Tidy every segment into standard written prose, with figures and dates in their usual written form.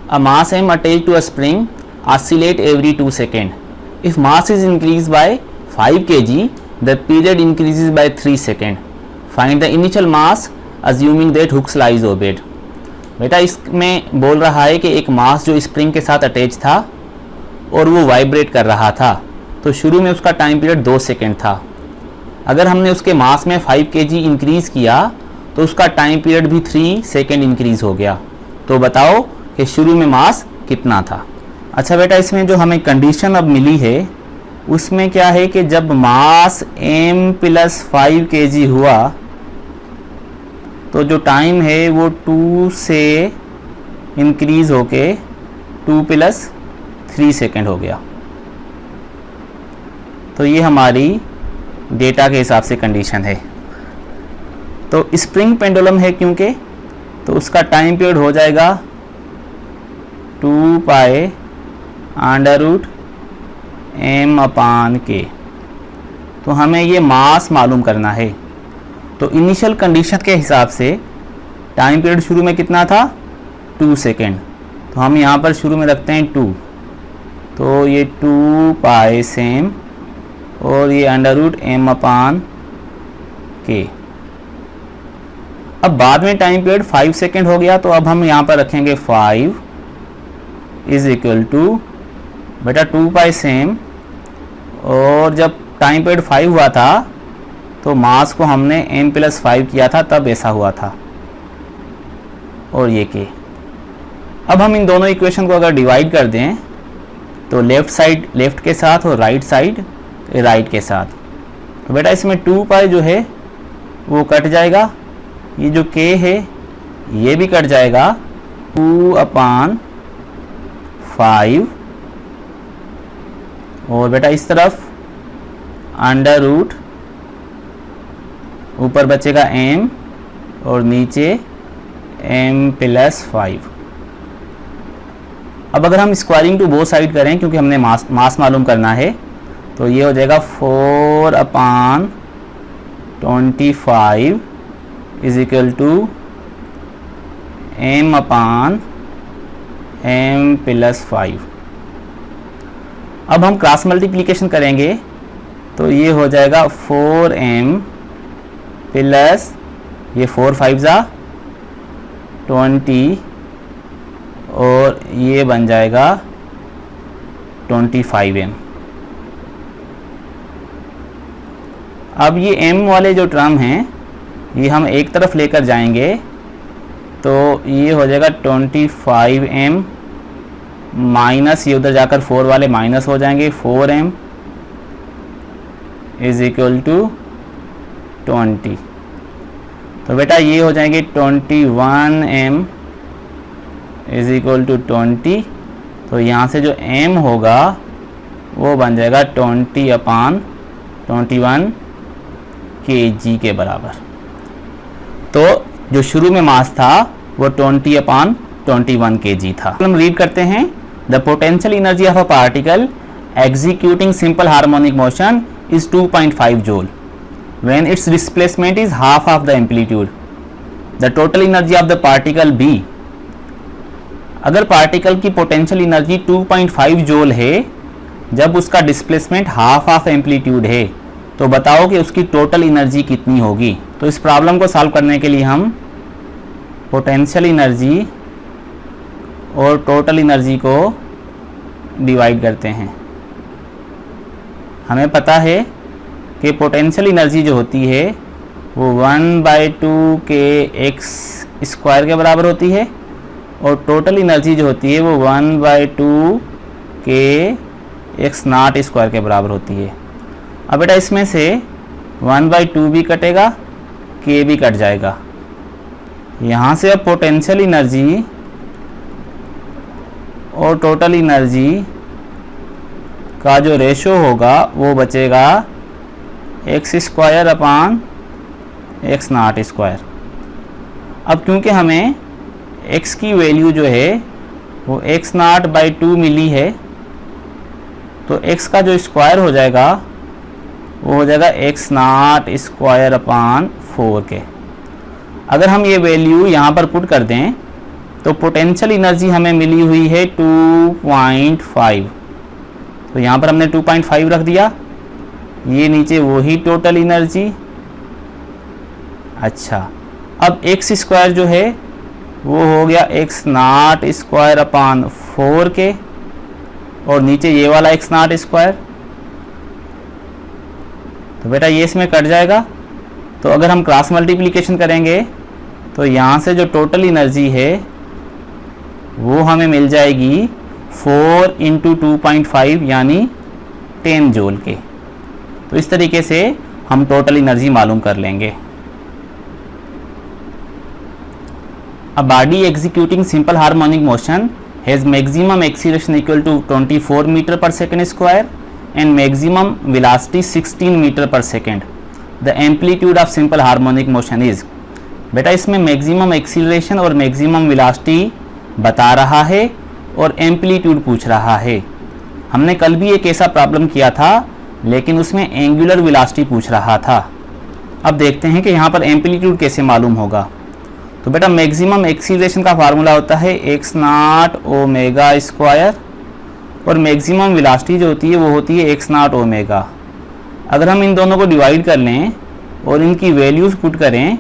A mass m attached to a spring oscillate every 2 seconds. If mass is increased by 5 kg, the period increases by 3 seconds. Find the initial mass assuming that Hooke's law is obeyed. बेटा इसमें बोल रहा है कि एक मास जो spring के साथ अटैच था और वो वाइब्रेट कर रहा था, तो शुरू में उसका टाइम पीरियड 2 सेकेंड था। अगर हमने उसके मास में 5 kg इंक्रीज़ किया तो उसका टाइम पीरियड भी 3 सेकेंड इंक्रीज़ हो गया। तो बताओ कि शुरू में मास कितना था। अच्छा बेटा, इसमें जो हमें कंडीशन अब मिली है उसमें क्या है कि जब मास m + 5 kg हुआ तो जो टाइम है वो 2 से इंक्रीज़ होके 2 + 3 सेकेंड हो गया। तो ये हमारी डेटा के हिसाब से कंडीशन है। तो स्प्रिंग पेंडुलम है क्योंकि, तो उसका टाइम पीरियड हो जाएगा 2 पाई √m/k। तो हमें ये मास मालूम करना है। तो इनिशियल कंडीशन के हिसाब से टाइम पीरियड शुरू में कितना था, 2 सेकेंड। तो हम यहाँ पर शुरू में रखते हैं 2, तो ये 2 पाई सेम और ये √m/k। अब बाद में टाइम पीरियड 5 सेकेंड हो गया, तो अब हम यहाँ पर रखेंगे 5 = बेटा 2 पाई सेम, और जब टाइम पीरियड 5 हुआ था तो मास को हमने m + 5 किया था, तब ऐसा हुआ था। और ये k। अब हम इन दोनों इक्वेशन को अगर डिवाइड कर दें तो लेफ़्ट साइड लेफ़्ट के साथ और राइट साइड राइट के साथ, तो बेटा इसमें 2 पाई जो है वो कट जाएगा, ये जो k है ये भी कट जाएगा, 2/5। और बेटा इस तरफ √ ऊपर बचेगा m और नीचे m + 5। अब अगर हम स्क्वायरिंग टू बोथ साइड करें, क्योंकि हमने मास मालूम करना है, तो ये हो जाएगा 4/25 = m/m + 5। अब हम क्रॉस मल्टीप्लिकेशन करेंगे तो ये हो जाएगा 4m प्लस ये 4 5 20 और ये बन जाएगा 25m। अब ये m वाले जो टर्म हैं ये हम एक तरफ लेकर जाएंगे, तो ये हो जाएगा 25m माइनस ये उधर जाकर 4 वाले माइनस हो जाएंगे, 4m = 20। तो बेटा ये हो जाएंगे 21m = 20। तो यहाँ से जो m होगा वो बन जाएगा 20/21 kg के बराबर। तो जो शुरू में मास था वो 20/21 kg था। हम रीड करते हैं, the potential energy of a particle executing simple harmonic motion is 2.5 joule when its displacement is half of the amplitude. The total energy of the particle B. अगर पार्टिकल की पोटेंशियल एनर्जी 2.5 जूल है जब उसका displacement half of amplitude है, तो बताओ कि उसकी टोटल एनर्जी कितनी होगी। तो इस प्रॉब्लम को सॉल्व करने के लिए हम पोटेंशियल एनर्जी और टोटल एनर्जी को डिवाइड करते हैं। हमें पता है कि पोटेंशियल एनर्जी जो होती है वो 1/2 kx² के बराबर होती है, और टोटल एनर्जी जो होती है वो 1/2 kx0² के बराबर होती है। अब बेटा इसमें से 1/2 भी कटेगा, k भी कट जाएगा। यहाँ से अब पोटेंशियल एनर्जी और टोटल एनर्जी का जो रेशो होगा वो बचेगा x²/x0²। अब क्योंकि हमें x की वैल्यू जो है वो x0/2 मिली है, तो x का जो स्क्वायर हो जाएगा वो हो जाएगा x0² / 4 के। अगर हम ये वैल्यू यहाँ पर पुट कर दें तो पोटेंशियल एनर्जी हमें मिली हुई है 2.5, तो यहाँ पर हमने 2.5 रख दिया, ये नीचे वही टोटल एनर्जी। अच्छा, अब एक्स स्क्वायर जो है वो हो गया एक्स नॉट स्क्वायर अपान 4 के, और नीचे ये वाला एक्स नॉट स्क्वायर, तो बेटा ये इसमें कट जाएगा। तो अगर हम क्रॉस मल्टीप्लिकेशन करेंगे तो यहाँ से जो टोटल एनर्जी है वो हमें मिल जाएगी 4 इंटू 2.5 यानी 10 जूल के। तो इस तरीके से हम टोटल एनर्जी मालूम कर लेंगे। A body executing simple harmonic motion has maximum acceleration equal to 24 meter per second square and maximum velocity 16 meter per second. The amplitude of simple harmonic motion is, बेटा इसमें मैक्सिमम एक्सीलरेशन और maximum velocity बता रहा है और amplitude पूछ रहा है। हमने कल भी एक ऐसा प्रॉब्लम किया था लेकिन उसमें एंगुलर वेलोसिटी पूछ रहा था। अब देखते हैं कि यहाँ पर एम्पलीट्यूड कैसे मालूम होगा। तो बेटा मैक्सिमम एक्सीलरेशन का फार्मूला होता है एक्स नॉट ओमेगा स्क्वायर, और मैक्सिमम वेलोसिटी जो होती है वो होती है एक्स नॉट ओमेगा। अगर हम इन दोनों को डिवाइड कर लें और इनकी वैल्यूज़ पुट करें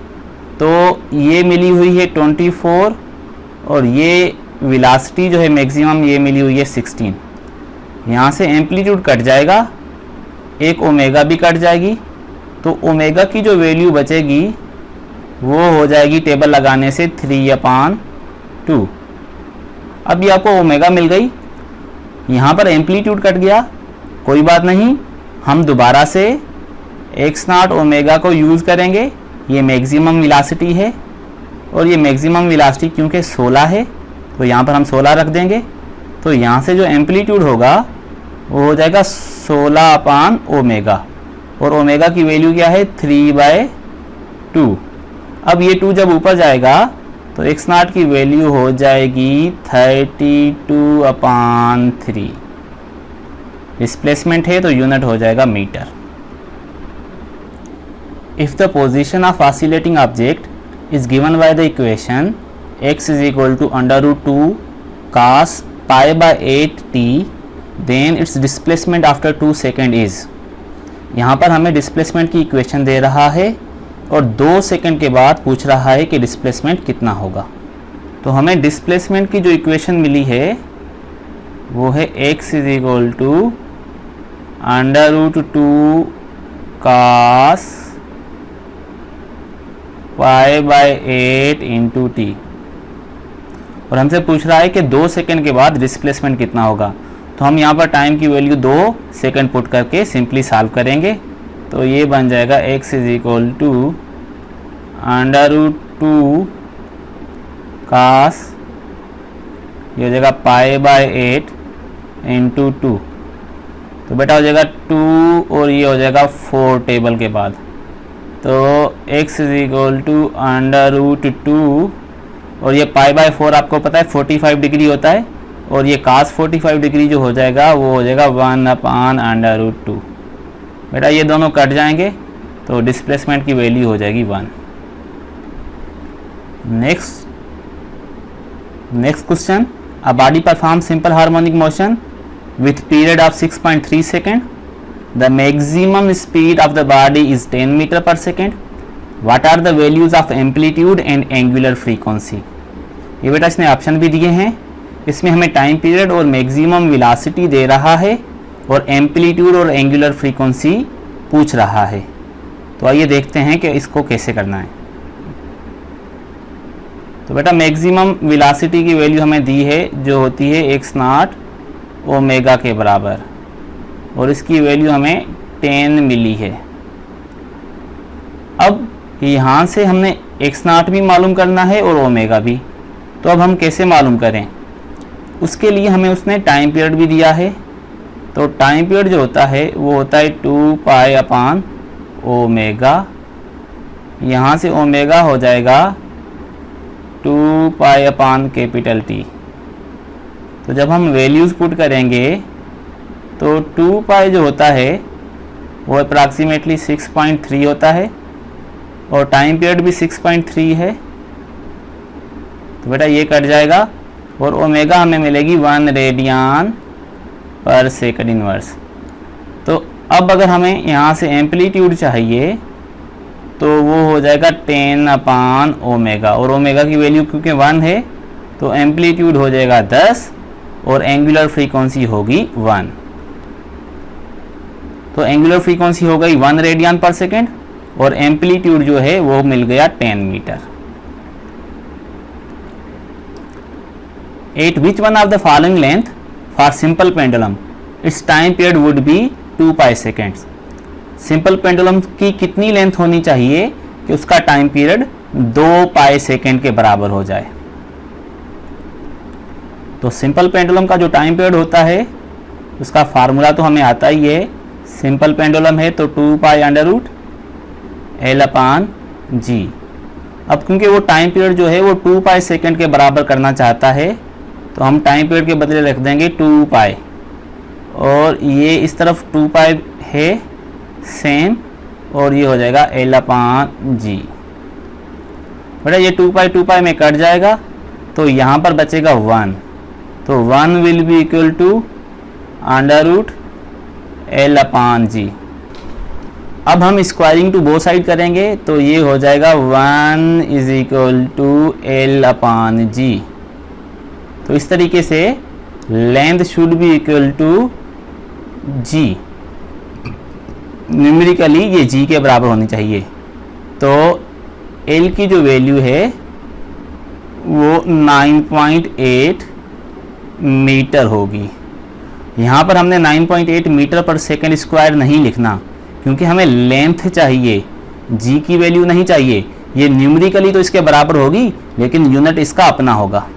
तो ये मिली हुई है 24 और ये वेलोसिटी जो है मैक्सिमम ये मिली हुई है 16। यहाँ से एम्पलीट्यूड कट जाएगा, एक ओमेगा भी कट जाएगी, तो ओमेगा की जो वैल्यू बचेगी वो हो जाएगी टेबल लगाने से 3/2। अब ये आपको ओमेगा मिल गई, यहाँ पर एम्पलीट्यूड कट गया, कोई बात नहीं, हम दोबारा से एक्स नॉट ओमेगा को यूज़ करेंगे। ये मैक्सिमम वेलोसिटी है और ये मैक्सिमम वेलोसिटी क्योंकि 16 है तो यहाँ पर हम 16 रख देंगे। तो यहाँ से जो एम्पलीट्यूड होगा वो हो जाएगा 16/ओमेगा, और ओमेगा की वैल्यू क्या है 3/2। अब ये 2 जब ऊपर जाएगा तो एक्स नॉट की वैल्यू हो जाएगी 32/3। डिस्प्लेसमेंट है तो यूनिट हो जाएगा metre. If the position of oscillating object is given by the equation x is equal to √2 cos π/8t then its displacement after 2 second is. यहाँ पर हमें डिस्प्लेसमेंट की इक्वेशन दे रहा है और 2 सेकंड के बाद पूछ रहा है कि डिस्प्लेसमेंट कितना होगा। तो हमें डिस्प्लेसमेंट की जो इक्वेशन मिली है वो है x is equal to √2 cos π/8 into t, और हमसे पूछ रहा है कि 2 सेकंड के बाद डिस्प्लेसमेंट कितना होगा। तो हम यहाँ पर टाइम की वैल्यू 2 सेकंड पुट करके सिंपली सॉल्व करेंगे। तो ये बन जाएगा x is equal to √2 cos, ये हो जाएगा π/8 इंटू 2, तो बेटा हो जाएगा 2 और ये हो जाएगा 4 टेबल के बाद। तो x इज इक्वल टू √2 और ये π/4 आपको पता है 45 डिग्री होता है, और ये cos 45 डिग्री जो हो जाएगा वो हो जाएगा 1/√2। बेटा ये दोनों कट जाएंगे तो डिस्प्लेसमेंट की वैल्यू हो जाएगी 1। Next question, a body perform simple harmonic motion with period of 6.3 second. The maximum speed of the body is 10 metre per second. What are the values of amplitude and angular frequency. ये बेटा इसने option भी दिए हैं, इसमें हमें time period और maximum velocity दे रहा है और एम्पलीट्यूड और एंगुलर फ्रीक्वेंसी पूछ रहा है। तो आइए देखते हैं कि इसको कैसे करना है। तो बेटा मैक्सिमम वेलोसिटी की वैल्यू हमें दी है जो होती है एक्स नॉट ओमेगा के बराबर, और इसकी वैल्यू हमें 10 मिली है। अब यहाँ से हमने एक्स नॉट भी मालूम करना है और ओमेगा भी। तो अब हम कैसे मालूम करें, उसके लिए हमें उसने टाइम पीरियड भी दिया है। तो टाइम पीरियड जो होता है वो होता है 2π/ओमेगा, यहाँ से ओमेगा हो जाएगा 2π/T। तो जब हम वैल्यूज़ पुट करेंगे तो 2π जो होता है वो अप्रॉक्सीमेटली 6.3 होता है, और टाइम पीरियड भी 6.3 है। तो बेटा ये कट जाएगा और ओमेगा हमें मिलेगी 1 रेडियन पर सेकंड इनवर्स। तो अब अगर हमें यहाँ से एम्पलीट्यूड चाहिए तो वो हो जाएगा 10 अपान ओमेगा, और ओमेगा की वैल्यू क्योंकि 1 है तो एम्पलीट्यूड हो जाएगा 10 और एंगुलर फ्रीक्वेंसी होगी 1। तो एंगुलर फ्रीक्वेंसी हो गई 1 रेडियन पर सेकेंड और एम्पलीट्यूड जो है वो मिल गया 10 metre. At which one of the following length for simple pendulum its time period would be 2 pi seconds? Simple pendulum की कितनी लेंथ होनी चाहिए कि उसका टाइम पीरियड 2 पाई सेकेंड के बराबर हो जाए? तो सिंपल पेंडुलम का जो टाइम पीरियड होता है उसका फार्मूला तो हमें आता ही है। सिंपल पेंडुलम है तो 2 pi under root L upon G. अब क्योंकि वो टाइम पीरियड जो है वो 2 पाई सेकेंड के बराबर करना चाहता है तो हम टाइम पीरियड के बदले रख देंगे 2 पाई, और ये इस तरफ 2 पाई है सेम, और ये हो जाएगा एल अपान जी। बेटा ये 2 पाई में कट जाएगा तो यहाँ पर बचेगा 1, तो 1 will be equal to under root L upon G. अब हम स्क्वायरिंग टू बोथ साइड करेंगे तो ये हो जाएगा 1 is equal to L upon जी। तो इस तरीके से length should be equal to ji. Numerically ये जी के बराबर होनी चाहिए। तो एल की जो वैल्यू है वो 9.8 मीटर होगी। यहाँ पर हमने 9.8 मीटर पर सेकेंड स्क्वायर नहीं लिखना क्योंकि हमें लेंथ चाहिए, जी की वैल्यू नहीं चाहिए। ये न्यूमेरिकली तो इसके बराबर होगी लेकिन यूनिट इसका अपना होगा।